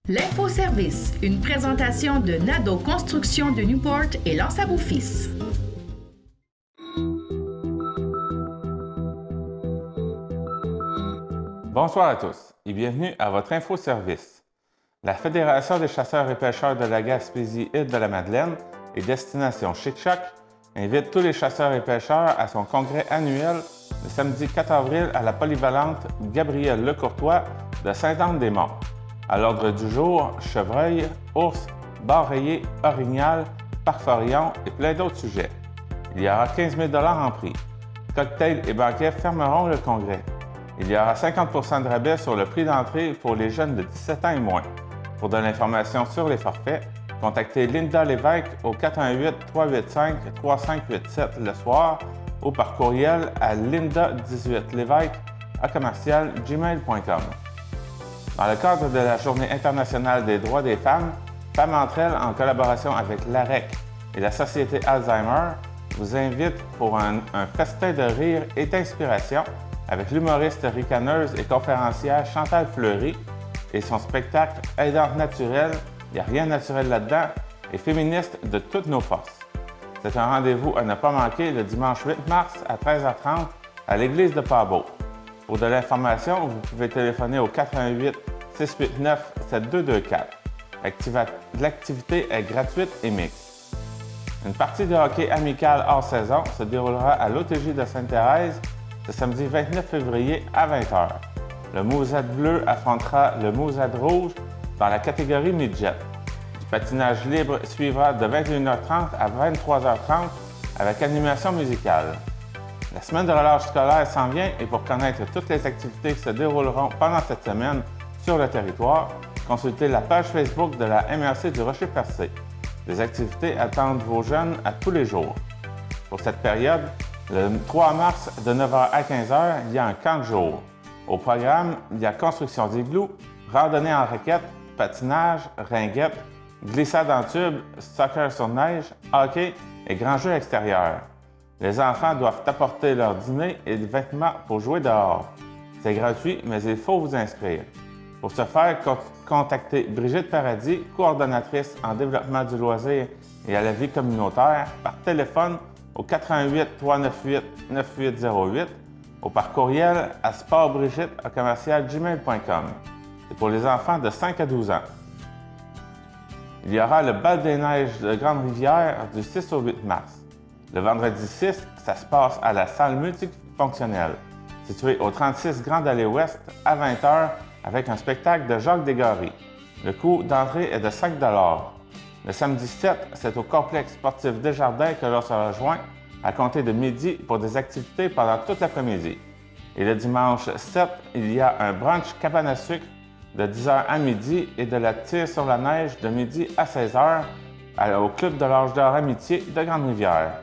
L'Infoservice, une présentation de Nadeau Construction de Newport et Lance à Beau-Fils. Bonsoir à tous et bienvenue à votre Infoservice. La Fédération des chasseurs et pêcheurs de la Gaspésie-Îles-de-la-Madeleine et Destination Chic-Choc invite tous les chasseurs et pêcheurs à son congrès annuel le samedi 4 avril à la polyvalente Gabriel Lecourtois de Sainte-Anne-des-Monts. À l'ordre du jour, chevreuil, ours, bar rayé, orignal, parforion et plein d'autres sujets. Il y aura 15 000 en prix. Cocktails et banquets fermeront le congrès. Il y aura 50 % de rabais sur le prix d'entrée pour les jeunes de 17 ans et moins. Pour de l'information sur les forfaits, contactez Linda Lévesque au 418-385-3587 le soir ou par courriel à linda18lévesque@gmail.com. Dans le cadre de la Journée internationale des droits des femmes, Femmes entre elles, en collaboration avec l'AREC et la Société Alzheimer, vous invite pour un festin de rire et d'inspiration avec l'humoriste ricaneuse et conférencière Chantal Fleury et son spectacle Aidante naturelle, il n'y a rien de naturel là-dedans, et féministe de toutes nos forces. C'est un rendez-vous à ne pas manquer le dimanche 8 mars à 13h30 à l'église de Pabot. Pour de l'information, vous pouvez téléphoner au 418-689-7224. L'activité est gratuite et mixte. Une partie de hockey amical hors saison se déroulera à l'OTJ de Sainte-Thérèse ce samedi 29 février à 20h. Le Mousette bleu affrontera le Mousette rouge dans la catégorie midget. Du patinage libre suivra de 21h30 à 23h30 avec animation musicale. La semaine de relâche scolaire s'en vient et pour connaître toutes les activités qui se dérouleront pendant cette semaine sur le territoire, consultez la page Facebook de la MRC du Rocher-Percé. Les activités attendent vos jeunes à tous les jours. Pour cette période, le 3 mars de 9h à 15h, il y a un camp de jour. Au programme, il y a construction d'igloo, randonnée en raquette, patinage, ringuette, glissade en tube, soccer sur neige, hockey et grands jeux extérieurs. Les enfants doivent apporter leur dîner et des vêtements pour jouer dehors. C'est gratuit, mais il faut vous inscrire. Pour ce faire, contactez Brigitte Paradis, coordonnatrice en développement du loisir et à la vie communautaire, par téléphone au 418-398-9808 ou par courriel à sportbrigitte@gmail.com. C'est pour les enfants de 5 à 12 ans. Il y aura le bal des neiges de Grande-Rivière du 6 au 8 mars. Le vendredi 6, ça se passe à la salle multifonctionnelle, située au 36 Grande Allée Ouest à 20h avec un spectacle de Jacques Desgaries. Le coût d'entrée est de 5 $. Le samedi 7, c'est au complexe sportif Desjardins que l'on se rejoint à compter de midi pour des activités pendant toute l'après-midi. Et le dimanche 7, il y a un brunch cabane à sucre de 10h à midi et de la tire sur la neige de midi à 16h au Club de l'Âge d'Or Amitié de Grande-Rivière.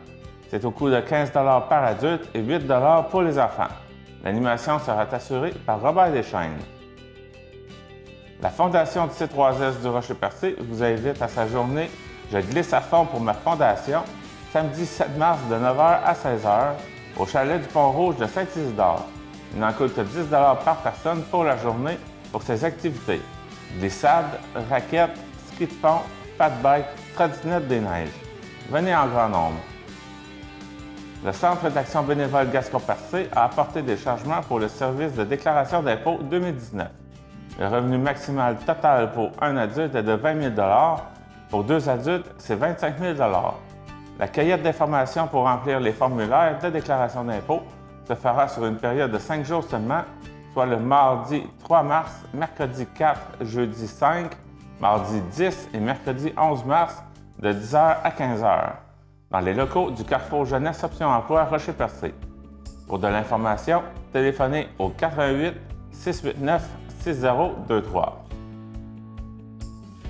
C'est au coût de 15 $ par adulte et 8 $ pour les enfants. L'animation sera assurée par Robert Deschaines. La Fondation du C3S du Rocher-Percé vous invite à sa journée « Je glisse à fond pour ma fondation » samedi 7 mars de 9h à 16h au chalet du Pont-Rouge de Saint-Isidore. Il en coûte 10 $ par personne pour la journée pour ces activités. Glissade, raquettes, ski de fond, fat-bike, trottinette des neiges. Venez en grand nombre. Le Centre d'action bénévole Gascon-Percé a apporté des changements pour le service de déclaration d'impôt 2019. Le revenu maximal total pour un adulte est de 20 000 $. Pour deux adultes, c'est 25 000 $. La cueillette d'informations pour remplir les formulaires de déclaration d'impôt se fera sur une période de 5 jours seulement, soit le mardi 3 mars, mercredi 4, jeudi 5, mardi 10 et mercredi 11 mars de 10h à 15h. Dans les locaux du Carrefour Jeunesse Option Emploi Rocher-Percé. Pour de l'information, téléphonez au 418-689-6023.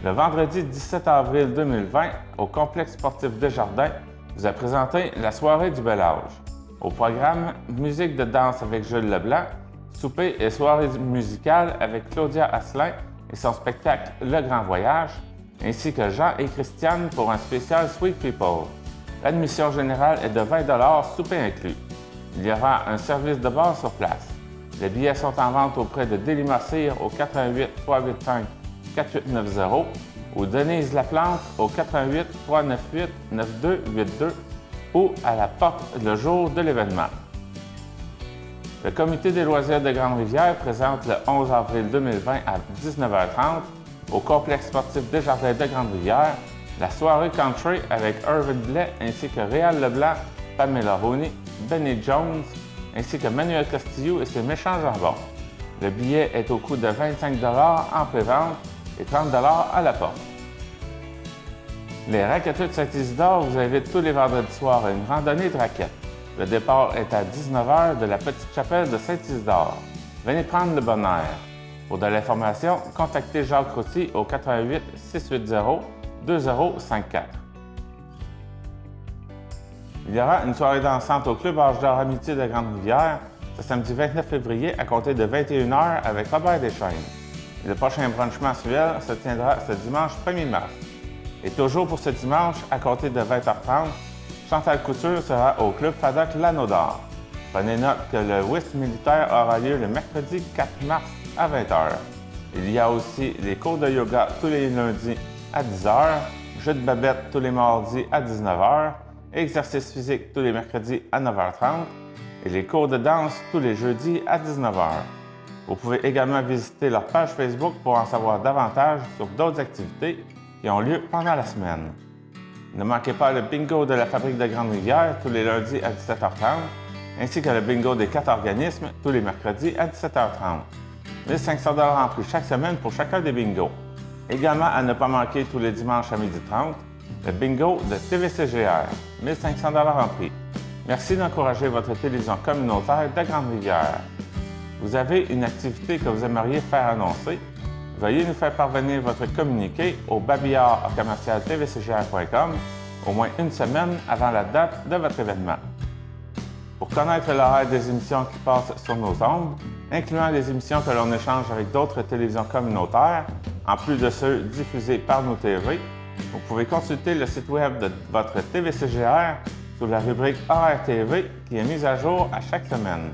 Le vendredi 17 avril 2020, au complexe sportif Desjardins, vous a présenté la soirée du bel âge. Au programme, musique de danse avec Jules Leblanc, souper et soirée musicale avec Claudia Asselin et son spectacle Le Grand Voyage, ainsi que Jean et Christiane pour un spécial Sweet People. L'admission générale est de 20 $, souper inclus. Il y aura un service de bar sur place. Les billets sont en vente auprès de Délimacir au 418-385 4890 ou Denise Laplante au 88 398 9282 ou à la porte le jour de l'événement. Le Comité des loisirs de Grande-Rivière présente le 11 avril 2020 à 19h30 au complexe sportif Desjardins de Grande-Rivière la soirée country avec Irvin Blais ainsi que Réal Leblanc, Pamela Roney, Benny Jones ainsi que Manuel Castillo et ses méchants jambons. Le billet est au coût de 25 $ en pré-vente et 30 $ à la porte. Les raqueteux de Saint-Isidore vous invitent tous les vendredis soirs à une randonnée de raquettes. Le départ est à 19h de la petite chapelle de Saint-Isidore. Venez prendre le bon air. Pour de l'information, contactez Jacques Routy au 88 680 2054. Il y aura une soirée dansante au Club Âge d'Or Amitié de Grande-Rivière ce samedi 29 février à compter de 21h avec Robert Deschaines. Le prochain brunch mensuel se tiendra ce dimanche 1er mars. Et toujours pour ce dimanche, à compter de 20h30, Chantal Couture sera au Club Paddock L'Anneau d'Or. Prenez note que le whist militaire aura lieu le mercredi 4 mars à 20h. Il y a aussi les cours de yoga tous les lundis à 10h, jeux de babette tous les mardis à 19h, exercices physiques tous les mercredis à 9h30 et les cours de danse tous les jeudis à 19h. Vous pouvez également visiter leur page Facebook pour en savoir davantage sur d'autres activités qui ont lieu pendant la semaine. Ne manquez pas le bingo de la Fabrique de Grande-Rivière tous les lundis à 17h30, ainsi que le bingo des 4 organismes tous les mercredis à 17h30. 1 500 $ en prix chaque semaine pour chacun des bingos. Également à ne pas manquer tous les dimanches à 12h30, le bingo de TVCGR, 1 500 $ en prix. Merci d'encourager votre télévision communautaire de Grande-Rivière. Vous avez une activité que vous aimeriez faire annoncer? Veuillez nous faire parvenir votre communiqué au babillard@tvcgr.com au moins une semaine avant la date de votre événement. Pour connaître l'horaire des émissions qui passent sur nos ondes, incluant les émissions que l'on échange avec d'autres télévisions communautaires, en plus de ceux diffusés par nos TV, vous pouvez consulter le site web de votre TVCGR sous la rubrique Horaire TV qui est mise à jour à chaque semaine.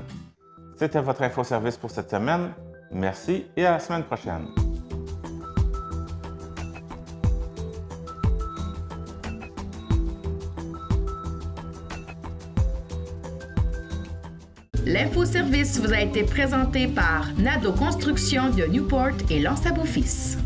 C'était votre infoservice pour cette semaine. Merci et à la semaine prochaine. L'infoservice vous a été présenté par Nadeau Construction de Newport et Lance-à-Beau-Fils.